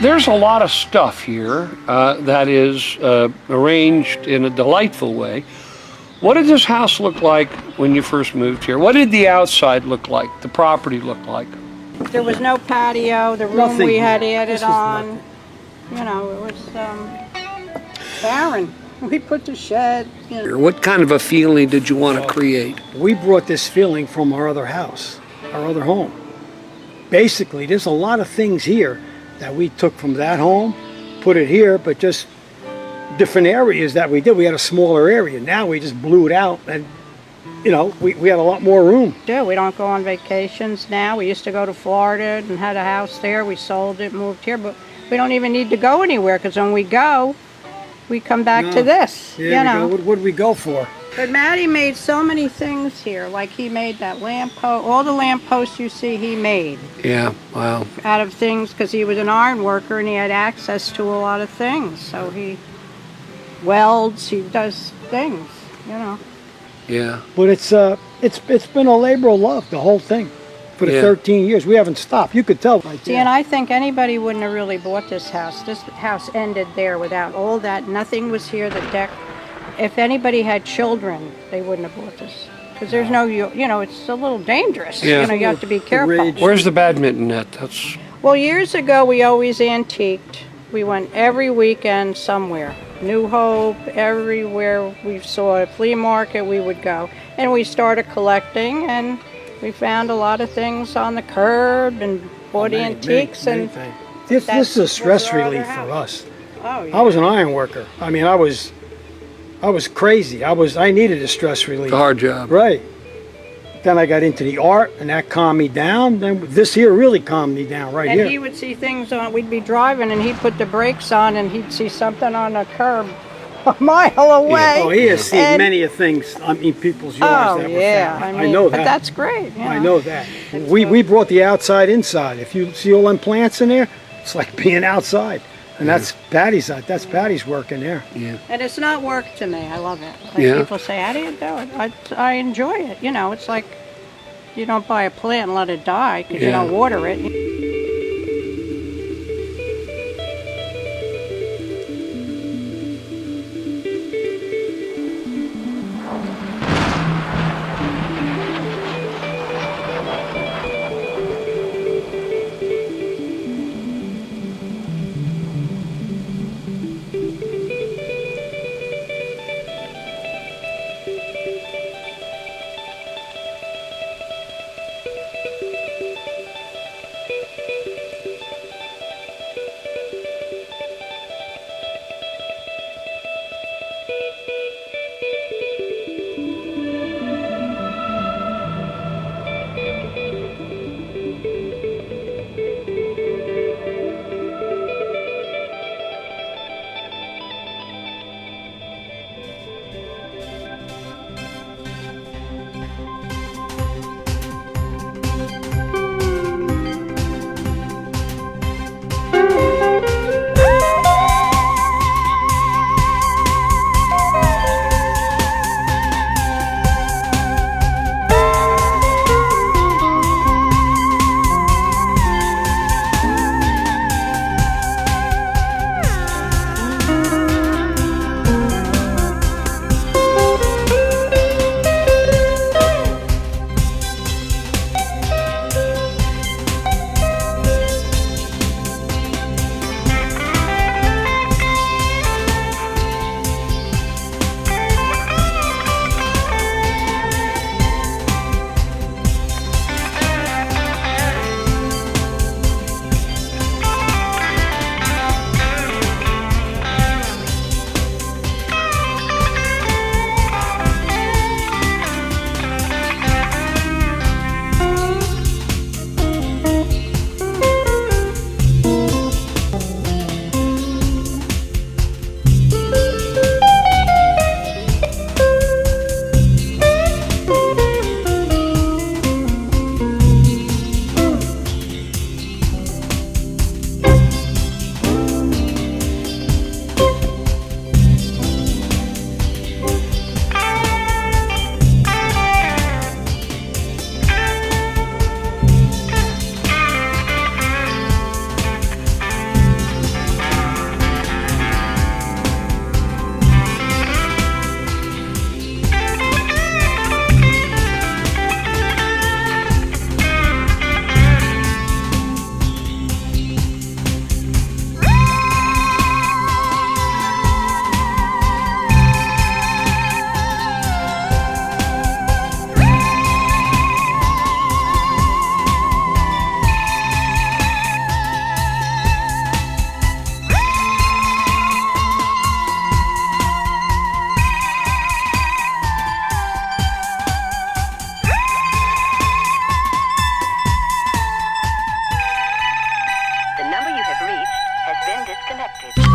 There's a lot of stuff here that is arranged in a delightful way. What did this house look like when you first moved here? What did the outside look like, the property look like? There was no patio, the room Nothing we had here. added This was on. nothing. You know, it was barren. We put the shed, you know. What kind of a feeling did you want to create? We brought this feeling from our other house, our other home. Basically, there's a lot of things here that we took from that home, put it here, but just different areas that we did. We had a smaller area. Now we just blew it out and, you know, we had a lot more room. Yeah, we don't go on vacations now. We used to go to Florida and had a house there. We sold it, moved here, but we don't even need to go anywhere because when we go, we come back to this, Yeah, you know. what did we go for? But Matty made so many things here. Like he made that lamp post, all the lamp posts you see he made Yeah, wow. out of things because he was an iron worker and he had access to a lot of things. So he welds, he does things, you know. Yeah. But it's been a labor of love, the whole thing. For the Yeah. 13 years, we haven't stopped. You could tell right See, there. and I think anybody wouldn't have really bought this house. This house ended there without all that. Nothing was here, the deck. If anybody had children, they wouldn't have bought this. Because there's no, you know, it's a little dangerous. Yeah. You know, you have to be careful. ridge. Where's the badminton net? That's Well, years ago, we always antiqued. We went every weekend somewhere. New Hope, everywhere we saw a flea market, we would go. And we started collecting, and we found a lot of things on the curb and bought antiques. Many And things. This that's is a stress our other relief for house. us. Oh, yeah. I was an iron worker. I mean, I was crazy. I needed a stress relief. a hard job. Right. Then I got into the art, and that calmed me down. Then this here really calmed me down right And here. he would see things on, we'd be driving and he'd put the brakes on and he'd see something on the curb a mile away. Oh, he has seen And- many of things. I mean, people's yards Oh, that were yeah. found. I mean, know but that. that's great. You I know that. That's We what- brought the outside inside. If you see all them plants in there, it's like being outside. And that's Patty's work in there. Yeah. And it's not work to me. I love it. Like Yeah. people say, how do you do it? I enjoy it. You know, it's like you don't buy a plant and let it die because you Yeah. don't water it. disconnected.